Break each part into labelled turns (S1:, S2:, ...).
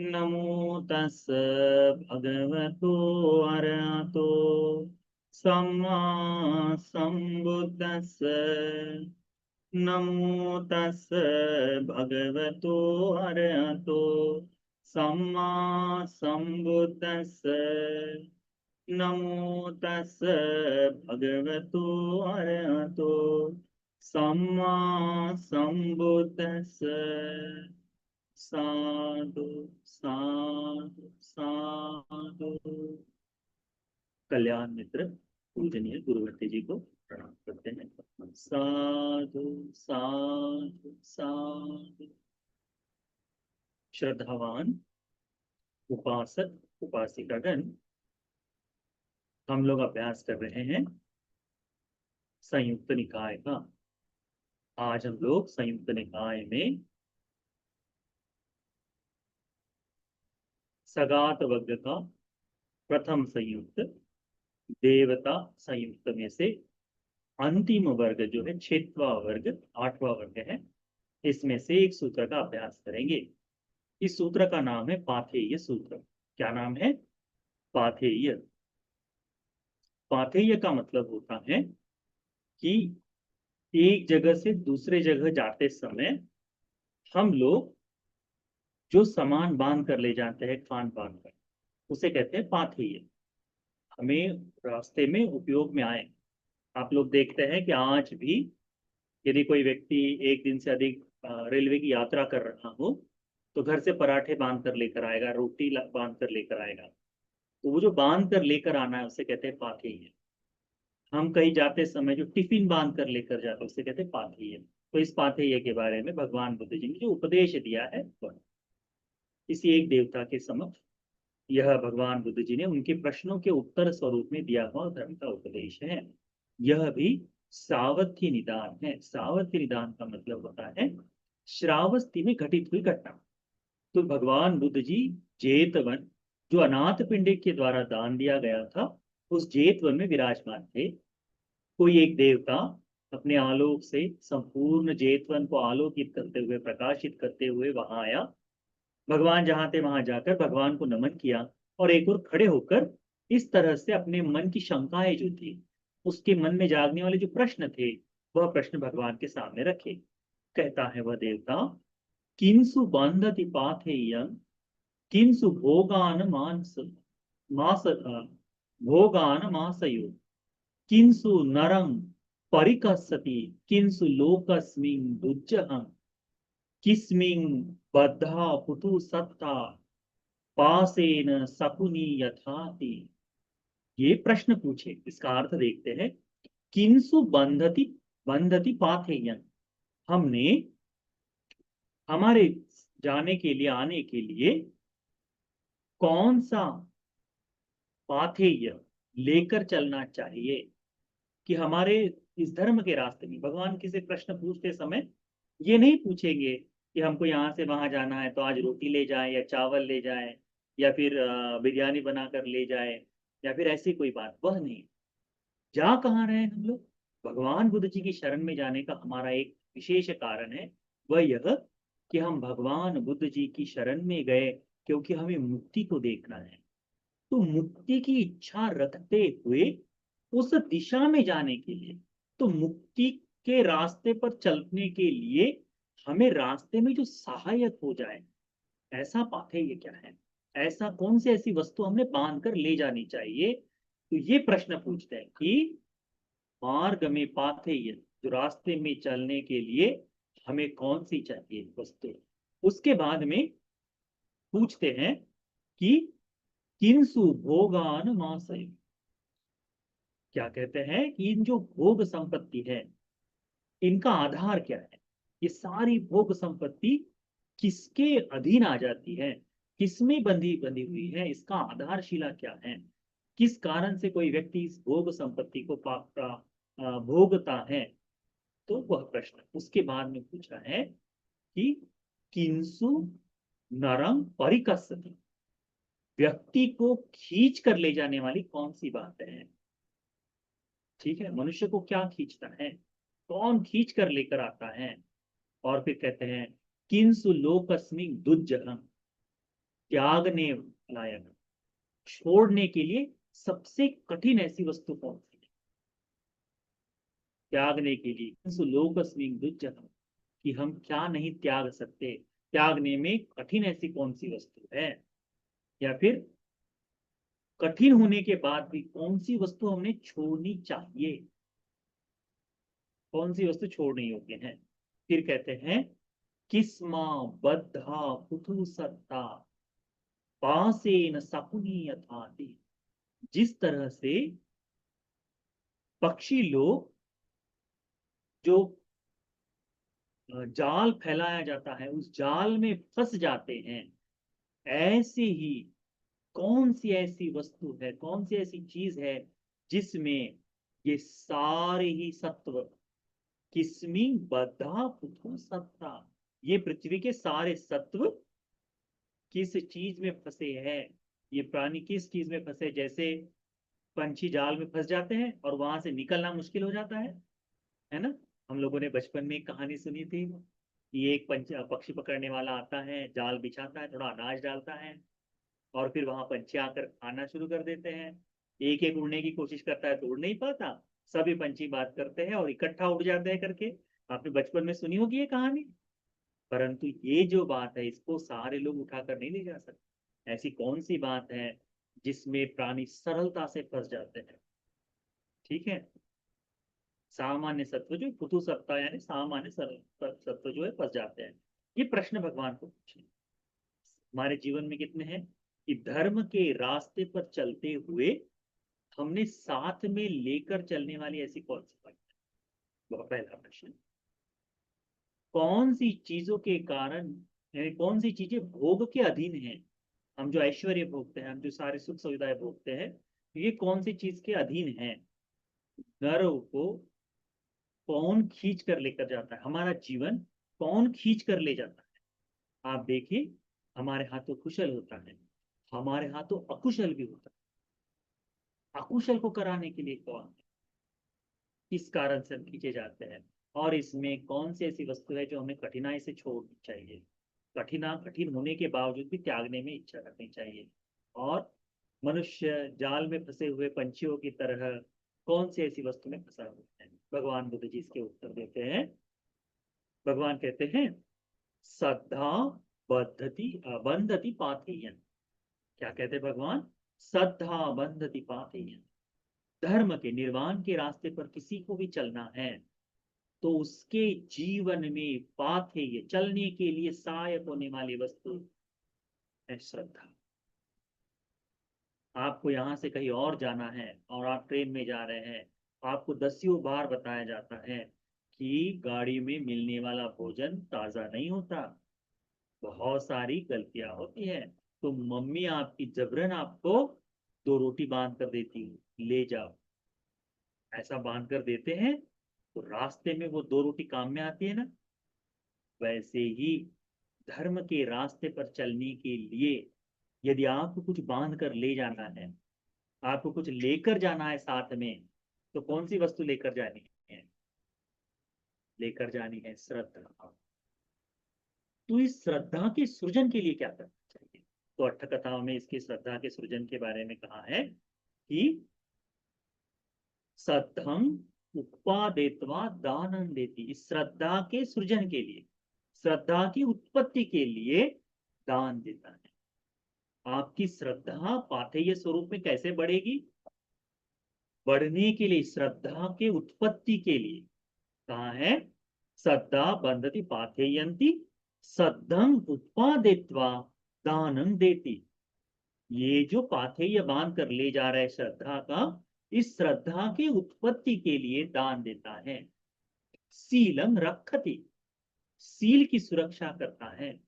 S1: नमो तस् भगवतो अरहतो सम्मा सम्बुद्दस्स। नमो तस् भगवतो अरहतो सम्मा सम्बुद्दस्स। नमो तस् भगवतो अरहतो सम्मा सम्बुद्दस्स। साधु साधु साधु। कल्याण मित्र पूजनीय गुरुवर्ती जी को प्रणाम करते हैं। साधु साधु साधु। श्रद्धावान उपासक उपासिकागण, हम लोग अभ्यास कर रहे हैं संयुक्त निकाय का। आज हम लोग संयुक्त निकाय में सगात वर्ग का प्रथम संयुक्त देवता संयुक्त में से अंतिम वर्ग जो है छठवां वर्ग, आठवां वर्ग है, इसमें से एक सूत्र का अभ्यास करेंगे। इस सूत्र का नाम है पाथेय सूत्र। क्या नाम है? पाथेय। पाथेय का मतलब होता है कि एक जगह से दूसरे जगह जाते समय हम लोग जो सामान बांध कर ले जाते हैं, खान बांध कर, उसे कहते हैं पाथेय। हमें रास्ते में उपयोग में आए। आप लोग देखते हैं कि आज भी यदि कोई व्यक्ति एक दिन से अधिक रेलवे की यात्रा कर रहा हो तो घर से पराठे बांध कर लेकर आएगा, रोटी बांध कर लेकर आएगा। तो वो जो बांध कर लेकर आना है उसे कहते हैं पाथेय। हम कहीं जाते समय जो टिफिन बांध कर लेकर जाते हैं उसे कहते हैं पाथेय। तो इस पाथेय के बारे में भगवान बुद्ध जी ने जो उपदेश दिया है वह किसी एक देवता के समक्ष यह भगवान बुद्ध जी ने उनके प्रश्नों के उत्तर स्वरूप में दिया हुआ धर्म का उपदेश है। यह भी सावर्थ्य निदान है। सावर्थ्य निदान का मतलब होता है श्रावस्ती में घटित हुई घटना। तो भगवान बुद्ध जी जेतवन, जो अनाथ पिंडिक के द्वारा दान दिया गया था, उस जेतवन में विराजमान थे। कोई एक देवता अपने आलोक से संपूर्ण जेतवन को आलोकित करते हुए, प्रकाशित करते हुए वहां आया। भगवान जहां थे वहां जाकर भगवान को नमन किया और एक और खड़े होकर इस तरह से अपने मन की शंकाएं जो थी, उसके मन में जागने वाले जो प्रश्न थे, वह प्रश्न भगवान के सामने रखे। कहता है वह देवता, किंसु बंधति पाथेयं किंसु भोगान मानस मास भोगान मासयो किंसु नरं परिकස්සति किंसु लोकस्मिन् दुज्जहं किस्मिन् बद्धा पुतु सत्ता पासेन सकुनी यथाति। ये प्रश्न पूछे, इसका अर्थ देखते हैं। किंसु बंधति बंधति पाथेयन, हमने हमारे जाने के लिए, आने के लिए कौन सा पाथेय लेकर चलना चाहिए कि हमारे इस धर्म के रास्ते में। भगवान किसी प्रश्न पूछते समय ये नहीं पूछेंगे कि हमको यहाँ से वहां जाना है तो आज रोटी ले जाए या चावल ले जाए या फिर बिरयानी बनाकर ले जाए या फिर ऐसी कोई बात, वह नहीं। जा कहाँ रहे हैं हम लोग? भगवान बुद्ध जी की शरण में जाने का हमारा एक विशेष कारण है, वह यह कि हम भगवान बुद्ध जी की शरण में गए क्योंकि हमें मुक्ति को देखना है। तो मुक्ति की इच्छा रखते हुए उस दिशा में जाने के लिए, तो मुक्ति के रास्ते पर चलने के लिए हमें रास्ते में जो सहायक हो जाए, ऐसा पाथेय क्या है? ऐसा कौन सी ऐसी वस्तु हमने बांध कर ले जानी चाहिए? तो ये प्रश्न पूछते हैं कि मार्ग में पाथेय, जो रास्ते में चलने के लिए हमें कौन सी चाहिए वस्तु। उसके बाद में पूछते हैं कि किंसु भोगान मासय, क्या कहते हैं कि इन जो भोग संपत्ति है इनका आधार क्या है? ये सारी भोग संपत्ति किसके अधीन आ जाती है, किसमें बंधी बंधी हुई है, इसका आधारशिला क्या है? किस कारण से कोई व्यक्ति इस भोग संपत्ति को भोगता है? तो वह प्रश्न उसके बाद में पूछा है कि किंसु नरं परिकස්සति, व्यक्ति को खींच कर ले जाने वाली कौन सी बात है? ठीक है, मनुष्य को क्या खींचता है, कौन खींच कर लेकर आता है? और फिर कहते हैं किंसु लोकस्मिन् दुज्जहं, त्यागने लायक, छोड़ने के लिए सबसे कठिन ऐसी वस्तु कौन सी है? त्यागने के लिए सुलोकस्मिन् दुर्जनम, कि हम क्या नहीं त्याग सकते, त्यागने में कठिन ऐसी कौन सी वस्तु है, या फिर कठिन होने के बाद भी कौन सी वस्तु हमने छोड़नी चाहिए, कौन सी वस्तु छोड़नी योग्य है। फिर कहते हैं किस्मा बद्धा पुथु सत्ता पासेन सकुनी यथाति, जिस तरह से पक्षी लोग जो जाल फैलाया जाता है उस जाल में फंस जाते हैं, ऐसे ही कौन सी ऐसी वस्तु है, कौन सी ऐसी चीज है जिसमें ये सारे ही सत्व, किस्मी बद्धा पुथु सत्ता, ये पृथ्वी के सारे सत्व किस चीज में फंसे हैं, ये प्राणी किस चीज में फंसे, जैसे पंछी जाल में फंस जाते हैं और वहां से निकलना मुश्किल हो जाता है ना। हम लोगों ने बचपन में एक कहानी सुनी थी कि एक पक्षी पकड़ने वाला आता है, जाल बिछाता है, थोड़ा अनाज डालता है और फिर वहां पंछी आकर खाना शुरू कर देते हैं। एक एक उड़ने की कोशिश करता है तो उड़ नहीं पाता, सभी पंछी बात करते हैं और इकट्ठा उड़ जाते हैं करके। आपने बचपन में सुनी होगी ये कहानी। परंतु ये जो बात है इसको सारे लोग उठाकर नहीं ले जा सकते। ऐसी कौन सी बात है जिसमें प्राणी सरलता से फंस जाते हैं? ठीक है, सामान्य सत्व जो पुतु सत्ता यानी सामान्य सरल सत्व जो है फंस जाते हैं। ये प्रश्न भगवान को पूछे हमारे जीवन में कितने हैं कि धर्म के रास्ते पर चलते हुए हमने साथ में लेकर चलने वाली ऐसी कौन सी बात है, वह पहला प्रश्न। कौन सी चीजों के कारण, यानी कौन सी चीजें भोग के अधीन हैं, हम जो ऐश्वर्य भोगते हैं, हम जो सारी सुख सुविधाएं भोगते हैं, ये कौन सी चीज के अधीन है। नरों को कौन खींच कर लेकर जाता है, हमारा जीवन कौन खींच कर ले जाता है। आप देखिए, हमारे हाथों कुशल होता है, हमारे हाथों अकुशल भी होता है। अकुशल को कराने के लिए कौन है, किस कारण से हम खींचे जाते हैं, और इसमें कौन सी ऐसी वस्तु है जो हमें कठिनाई से छोड़नी चाहिए, कठिन होने के बावजूद भी त्यागने में इच्छा रखनी चाहिए। और मनुष्य जाल में फंसे हुए पंछियों की तरह कौन सी ऐसी वस्तु में फंसा हुआ है। भगवान बुद्ध जी इसके उत्तर देते हैं। भगवान कहते हैं श्रद्धा बद्धति बंधति पाथेयन। क्या कहते हैं भगवान? श्रद्धा बंधति पाथेयन, धर्म के निर्वाण के रास्ते पर किसी को भी चलना है तो उसके जीवन में पाथेय, चलने के लिए सहायक होने वाली वस्तु है श्रद्धा। आपको यहाँ से कहीं और जाना है और आप ट्रेन में जा रहे हैं, आपको दसियों बार बताया जाता है कि गाड़ी में मिलने वाला भोजन ताज़ा नहीं होता, बहुत सारी गलतियां होती है। तो मम्मी आपकी जबरन आपको 2 रोटी बांध कर देती है, ले जाओ, ऐसा बांध कर देते हैं तो रास्ते में वो 2 रोटी काम में आती है ना। वैसे ही धर्म के रास्ते पर चलने के लिए यदि आपको कुछ बांध कर ले जाना है, आपको कुछ लेकर जाना है साथ में, तो कौन सी वस्तु लेकर जानी है? लेकर जानी है श्रद्धा। तो इस श्रद्धा के सृजन के लिए क्या करना चाहिए? तो अट्ठ कथाओं में इसकी श्रद्धा के सृजन के बारे में कहा है कि श्रद्धम उत्पादेत्वा दानम देती, इस श्रद्धा के सृजन के लिए, श्रद्धा की उत्पत्ति के लिए दान देता है। आपकी श्रद्धा पाथेय स्वरूप में कैसे बढ़ेगी? बढ़ने के लिए, श्रद्धा के उत्पत्ति के लिए कहा है श्रद्धा बंधति पाथेयंती श्रद्धम उत्पादित्वा दानम देती। ये जो पाथेय बांध कर ले जा रहा है श्रद्धा का, इस श्रद्धा की उत्पत्ति के लिए दान देता है। सीलम रक्षति, सील की सुरक्षा करता है।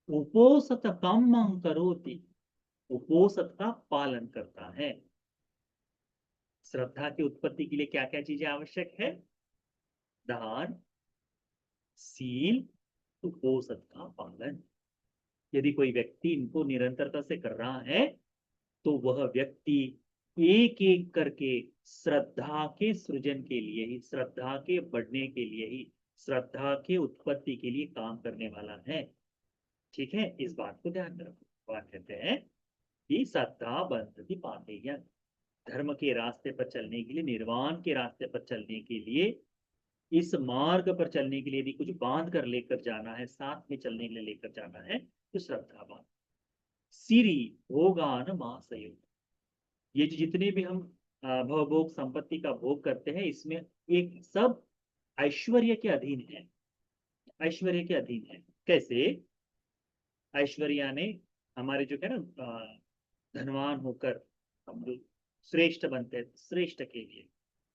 S1: उपोसत कामं करोति, उपोसत का पालन करता है। श्रद्धा की उत्पत्ति के लिए क्या क्या चीजें आवश्यक है? दान, सील, उपोसत का पालन। यदि कोई व्यक्ति इनको निरंतरता से कर रहा है तो वह व्यक्ति एक एक करके श्रद्धा के सृजन के लिए ही, श्रद्धा के बढ़ने के लिए ही, श्रद्धा के उत्पत्ति के लिए काम करने वाला है। ठीक है, इस बात को ध्यान में रखो। भगवान कहते हैं कि श्रद्धा बंधति पापेय, धर्म के रास्ते पर चलने के लिए, निर्वाण के रास्ते पर चलने के लिए, इस मार्ग पर चलने के लिए यदि कुछ बांध कर लेकर जाना है, साथ में चलने के लिए लेकर जाना है, तो श्रद्धा बांध। सिरी भोगान मासयो, ये जो जितने भी हम भवभोग संपत्ति का भोग करते हैं, इसमें एक सब ऐश्वर्य के अधीन है, ऐश्वर्य के अधीन है। कैसे? ऐश्वर्या ने हमारे जो है ना धनवान होकर हम लोग श्रेष्ठ बनते हैं, श्रेष्ठ के लिए।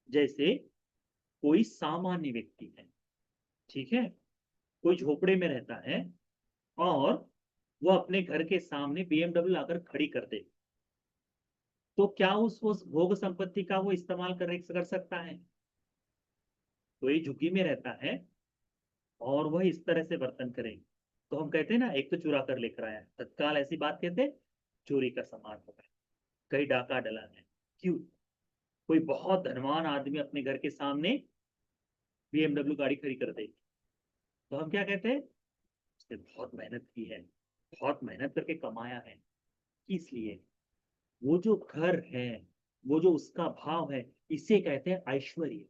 S1: जैसे कोई सामान्य व्यक्ति है, ठीक है, कोई झोपड़े में रहता है और वो अपने घर के सामने बीएमडब्ल्यू लाकर खड़ी कर दे, तो क्या उस भोग संपत्ति का वो इस्तेमाल कर सकता है? कोई झुग्गी में रहता है और वह इस तरह से बर्तन करे, तो हम कहते हैं ना, एक तो चुरा कर लेकर आया, तत्काल ऐसी बात कहते हैं, चोरी का सामान होगा, कहीं डाका डला है। क्यों? कोई बहुत धनवान आदमी अपने घर के सामने बीएमडब्ल्यू गाड़ी खड़ी कर दे, तो हम क्या कहते हैं? उसने बहुत मेहनत की है, बहुत मेहनत करके कमाया है। इसलिए वो जो घर है, वो जो उसका भाव है, इसे कहते हैं ऐश्वर्य।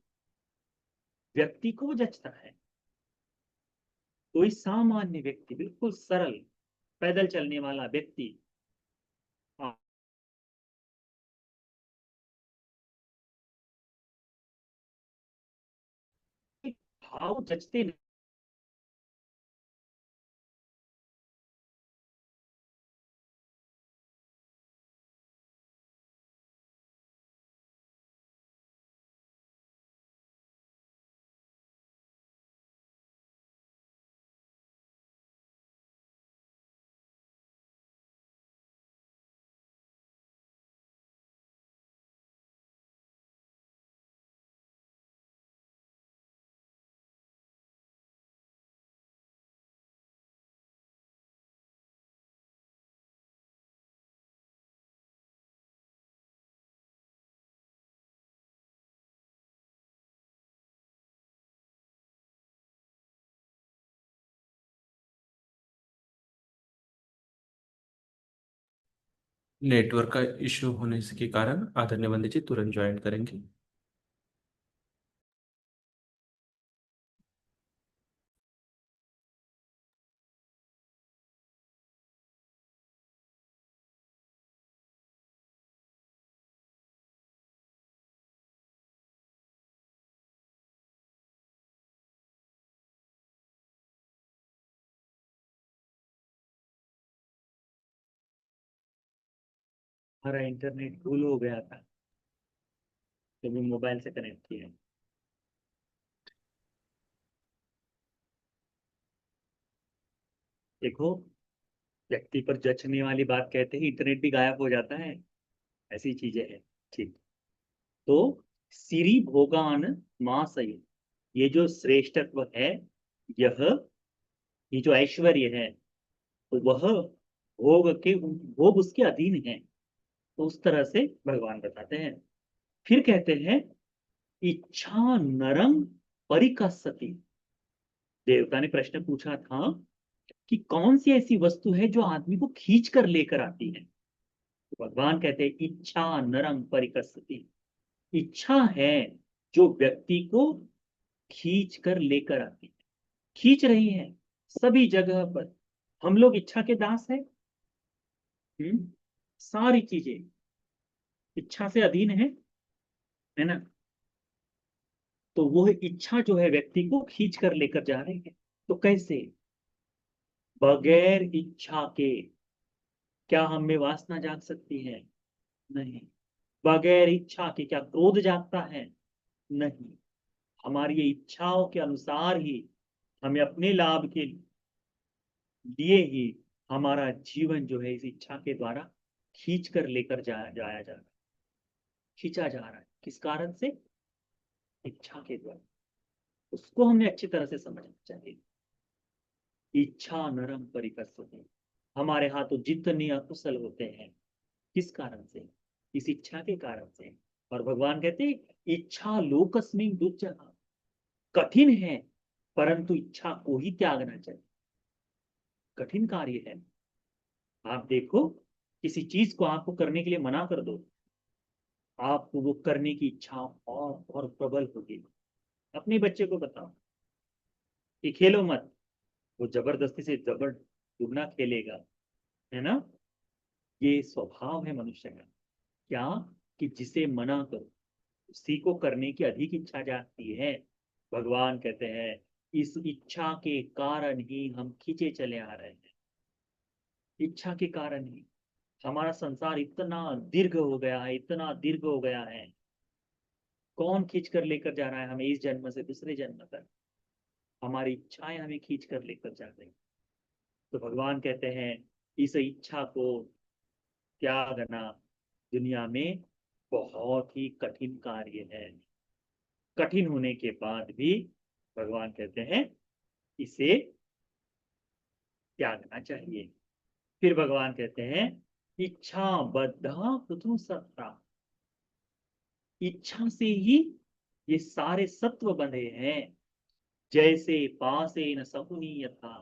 S1: व्यक्ति को वो जचता है। कोई सामान्य व्यक्ति, बिल्कुल सरल पैदल चलने वाला व्यक्ति, भाव जचते नहीं।
S2: नेटवर्क का इश्यू होने के कारण आदरणीय बंदी जी तुरंत ज्वाइन करेंगे।
S1: हमारा इंटरनेट गुल हो गया था जब भी मोबाइल से कनेक्ट किया। देखो, व्यक्ति पर जचने वाली बात कहते ही इंटरनेट भी गायब हो जाता है, ऐसी चीजें हैं। ठीक। तो सिरी भोगान मासय, ये जो श्रेष्ठत्व है, यह ये जो ऐश्वर्य है, तो वह भोग उसके अधीन है। तो उस तरह से भगवान बताते हैं। फिर कहते हैं, इच्छा नरम परिकसति। देवता ने प्रश्न पूछा था कि कौन सी ऐसी वस्तु है जो आदमी को खींच कर लेकर आती है? तो भगवान कहते हैं, इच्छा नरम परिकसति। इच्छा है जो व्यक्ति को खींच कर लेकर आती है, खींच रही है सभी जगह पर। हम लोग इच्छा के दास हैं। सारी चीजें इच्छा से अधीन है ना? तो वह इच्छा जो है व्यक्ति को खींच कर लेकर जा रही है। तो कैसे? बगैर इच्छा के क्या हम में वासना जाग सकती है? नहीं। बगैर इच्छा के क्या क्रोध जागता है? नहीं। हमारी ये इच्छाओं के अनुसार ही, हमें अपने लाभ के लिए ही हमारा जीवन जो है इस इच्छा के द्वारा खींच कर लेकर जाया जा रहा है, खींचा जा रहा है। किस कारण से? इच्छा के द्वारा। उसको हमें अच्छी तरह से समझना चाहिए। इच्छा नरम परिकस्वते, हमारे हाथों जितने अकुशल होते हैं, किस कारण से? इस इच्छा के कारण से। और भगवान कहते हैं, इच्छा लोकस्मिन दुर्जहा, कठिन है, परंतु इच्छा को ही त्यागना चाहिए। कठिन कार्य है। आप देखो, किसी चीज को आपको करने के लिए मना कर दो, आपको वो करने की इच्छा और प्रबल होगी। अपने बच्चे को बताओ कि खेलो मत, वो जबरदस्ती से जबर दुगना खेलेगा, है ना। ये स्वभाव है मनुष्य का। क्या? कि जिसे मना करो उसी को करने की अधिक इच्छा जागती है। भगवान कहते हैं इस इच्छा के कारण ही हम खींचे चले आ रहे हैं। इच्छा के कारण ही हमारा संसार इतना दीर्घ हो गया है, इतना दीर्घ हो गया है। कौन खींच कर लेकर जा रहा है हमें इस जन्म से दूसरे जन्म तक? हमारी इच्छाएं हमें खींच कर लेकर जा रही। तो भगवान कहते हैं इस इच्छा को त्यागना दुनिया में बहुत ही कठिन कार्य है। कठिन होने के बाद भी भगवान कहते हैं इसे त्यागना चाहिए। फिर भगवान कहते हैं इच्छा बद्धा पृथु सत्ता। इच्छा से ही ये सारे सत्व बंधे हैं। जैसे पासे न सकुनी यथा,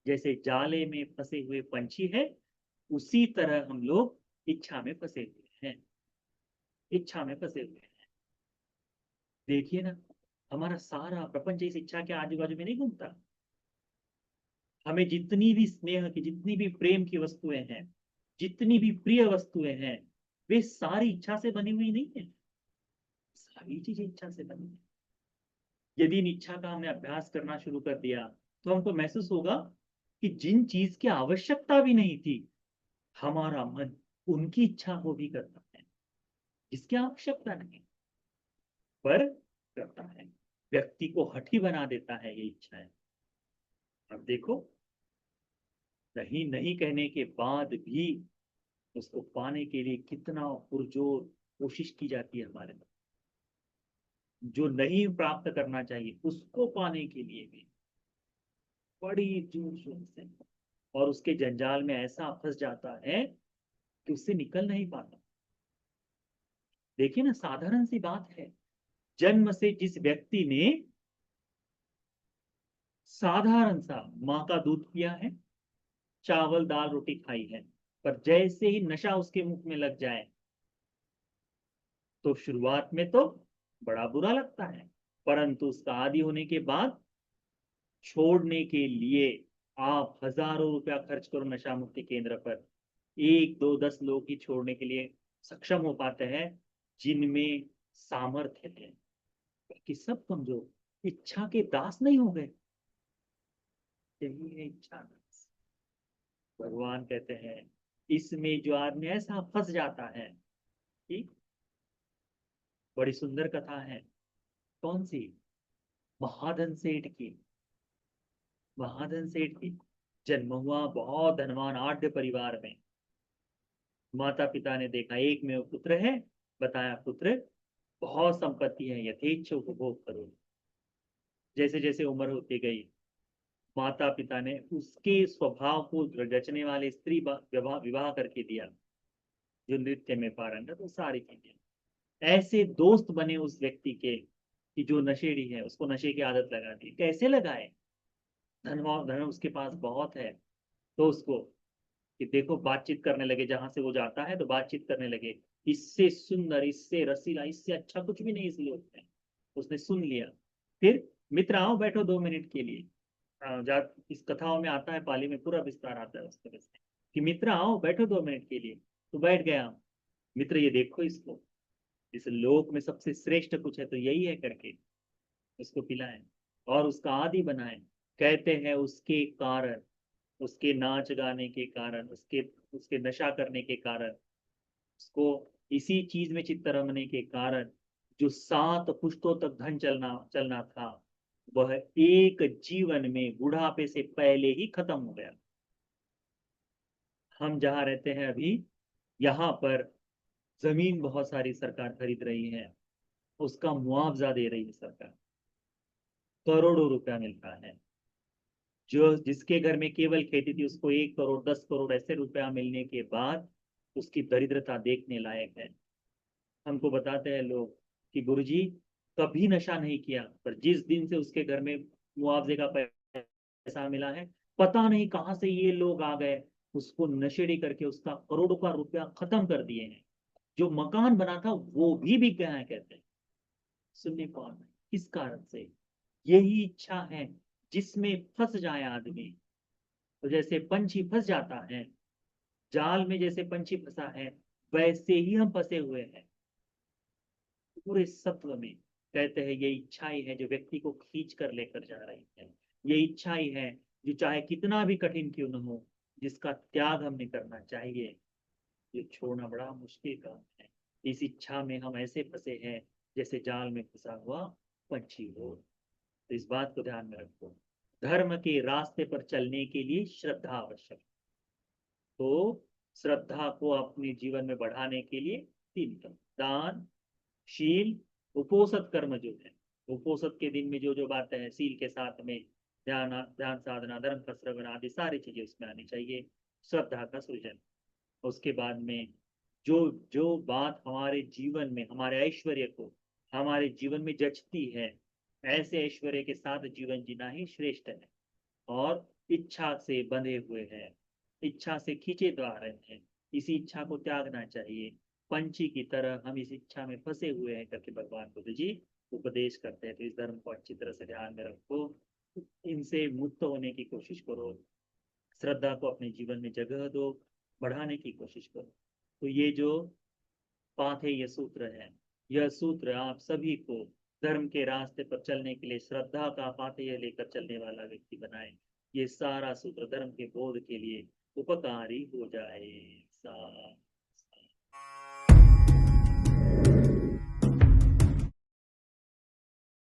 S1: जैसे जाले में फंसे हुए पंछी है, उसी तरह हम लोग इच्छा में फंसे हुए हैं। इच्छा में फंसे हुए हैं। देखिए ना, हमारा सारा प्रपंच इस इच्छा के आजू बाजू में नहीं घूमता। हमें जितनी भी स्नेह की, जितनी भी प्रेम की वस्तुएं हैं, जितनी भी प्रिय वस्तुएं हैं, वे सारी इच्छा से बनी हुई नहीं है। सारी चीजें इच्छा से बनी है। यदि इन इच्छा का हमने अभ्यास करना शुरू कर दिया तो हमको महसूस होगा कि जिन चीज की आवश्यकता भी नहीं थी, हमारा मन उनकी इच्छा को भी करता है जिसकी आवश्यकता नहीं, पर करता है। व्यक्ति को हठी बना देता है ये इच्छाएं। अब देखो, नहीं नहीं कहने के बाद भी उसको पाने के लिए कितना पुरजोर कोशिश की जाती है हमारे में। जो नहीं प्राप्त करना चाहिए उसको पाने के लिए भी बड़ी जोर शोर से, और उसके जंजाल में ऐसा फंस जाता है कि उससे निकल नहीं पाता। देखिए ना, साधारण सी बात है। जन्म से जिस व्यक्ति ने साधारण सा माँ का दूध पिया है, चावल दाल रोटी खाई है, पर जैसे ही नशा उसके मुख में लग जाए तो शुरुआत में तो बड़ा बुरा लगता है, परंतु उसका आदी होने के बाद छोड़ने के लिए आप हजारों रुपया खर्च करो नशा मुक्ति केंद्र पर, एक दो 10 लोग ही छोड़ने के लिए सक्षम हो पाते हैं जिनमें सामर्थ्य है। बाकी सब कमजोर, इच्छा के दास नहीं हो गए। यही है इच्छा दास। भगवान कहते हैं इसमें जो आदमी ऐसा फंस जाता है कि, बड़ी सुंदर कथा है। कौन सी? महाधन सेठ की। महाधन सेठ की जन्म हुआ बहुत धनवान आढ़ परिवार में। माता पिता ने देखा एक में पुत्र है, बताया पुत्र बहुत संपत्ति है, यथेच्छ उपभोग करो। जैसे जैसे उम्र होती गई, माता पिता ने उसके स्वभाव को रचने वाले स्त्री विवाह विवाह करके दिया, जो नृत्य में पारंगत, तो सारी चीजें। ऐसे दोस्त बने उस व्यक्ति के कि जो नशेड़ी है उसको नशे की आदत लगा दी। कैसे लगाए? धन उसके पास बहुत है, तो उसको कि देखो बातचीत करने लगे, जहां से वो जाता है तो बातचीत करने लगे, इससे सुंदर, इससे रसीला, इससे अच्छा कुछ भी नहीं इस लोक में। उसने सुन लिया। फिर मित्र आओ बैठो 2 मिनट के लिए। इस कथाओं में आता है, पाली में पूरा विस्तार आता है उस तरह से कि मित्र आओ बैठो 2 मिनट के लिए। तो बैठ गया। मित्र ये देखो इसको, इस लोक में सबसे श्रेष्ठ कुछ है तो यही है करके उसको पिलाए और उसका आदि बनाए। कहते हैं उसके कारण, उसके नाच गाने के कारण, उसके उसके नशा करने के कारण, उसको इसी चीज में चित्त रमने के कारण, जो 7 पुश्तों तक धन चलना चलना था, वह एक जीवन में बुढ़ापे से पहले ही खत्म हो गया। हम जहाँ रहते हैं अभी, यहाँ पर जमीन बहुत सारी सरकार खरीद रही है, उसका मुआवजा दे रही है सरकार, करोड़ों रुपया मिलता है। जो जिसके घर में केवल खेती थी उसको 1 करोड़ 10 करोड़ ऐसे रुपया मिलने के बाद उसकी दरिद्रता देखने लायक है। हमको बताते हैं लोग कि गुरुजी कभी नशा नहीं किया, पर जिस दिन से उसके घर में मुआवजे का पैसा मिला है, पता नहीं कहाँ से ये लोग आ गए, उसको नशेड़ी करके उसका करोड़ों का रुपया खत्म कर दिए हैं। जो मकान बना था वो भी बिक गया है कहते हैं। सुनने कौन है? किस कारण से? यही इच्छा है जिसमें फंस जाए आदमी। तो जैसे पंछी फंस जाता है जाल में, जैसे पंछी फंसा है, वैसे ही हम फंसे हुए हैं पूरे सत्व में। कहते हैं ये इच्छाई है जो व्यक्ति को खींच कर लेकर जा रही है। ये इच्छाई है जो चाहे कितना भी कठिन क्यों न हो, जिसका त्याग हमें करना चाहिए। ये छोड़ना बड़ा मुश्किल काम है। इस इच्छा में हम ऐसे फंसे हैं जैसे जाल में फंसा हुआ पंछी हो। तो इस बात को ध्यान में रखो। धर्म के रास्ते पर चलने के लिए श्रद्धा आवश्यक है। तो श्रद्धा को अपने जीवन में बढ़ाने के लिए तीन कर्म, दान, शील, उपोषद कर्म जो है, उपोषद के दिन में जो जो बातें हैं, शील के साथ में ध्यान, ध्यान साधना, धर्म का श्रवण आदि सारी चीजें उसमें आनी चाहिए। श्रद्धा का सृजन। उसके बाद में जो जो बात हमारे जीवन में हमारे ऐश्वर्य को हमारे जीवन में जचती है, ऐसे ऐश्वर्य के साथ जीवन जीना ही श्रेष्ठ है। और इच्छा से बंधे हुए हैं, इच्छा से खींचे जा रहे हैं, इसी इच्छा को त्यागना चाहिए। पंछी की तरह हम इस इच्छा में फंसे हुए हैं करके भगवान बुद्ध जी उपदेश करते हैं। तो इस धर्म को अच्छी तरह से ध्यान में रखो, इनसे मुक्त होने की कोशिश करो, श्रद्धा को अपने जीवन में जगह दो, बढ़ाने की कोशिश करो। तो ये जो पाथेय सूत्र है, यह सूत्र आप सभी को धर्म के रास्ते पर चलने के लिए श्रद्धा का पाथेय लेकर चलने वाला व्यक्ति बनाए। ये सारा सूत्र धर्म के बोध के लिए उपकारी हो जाए। सा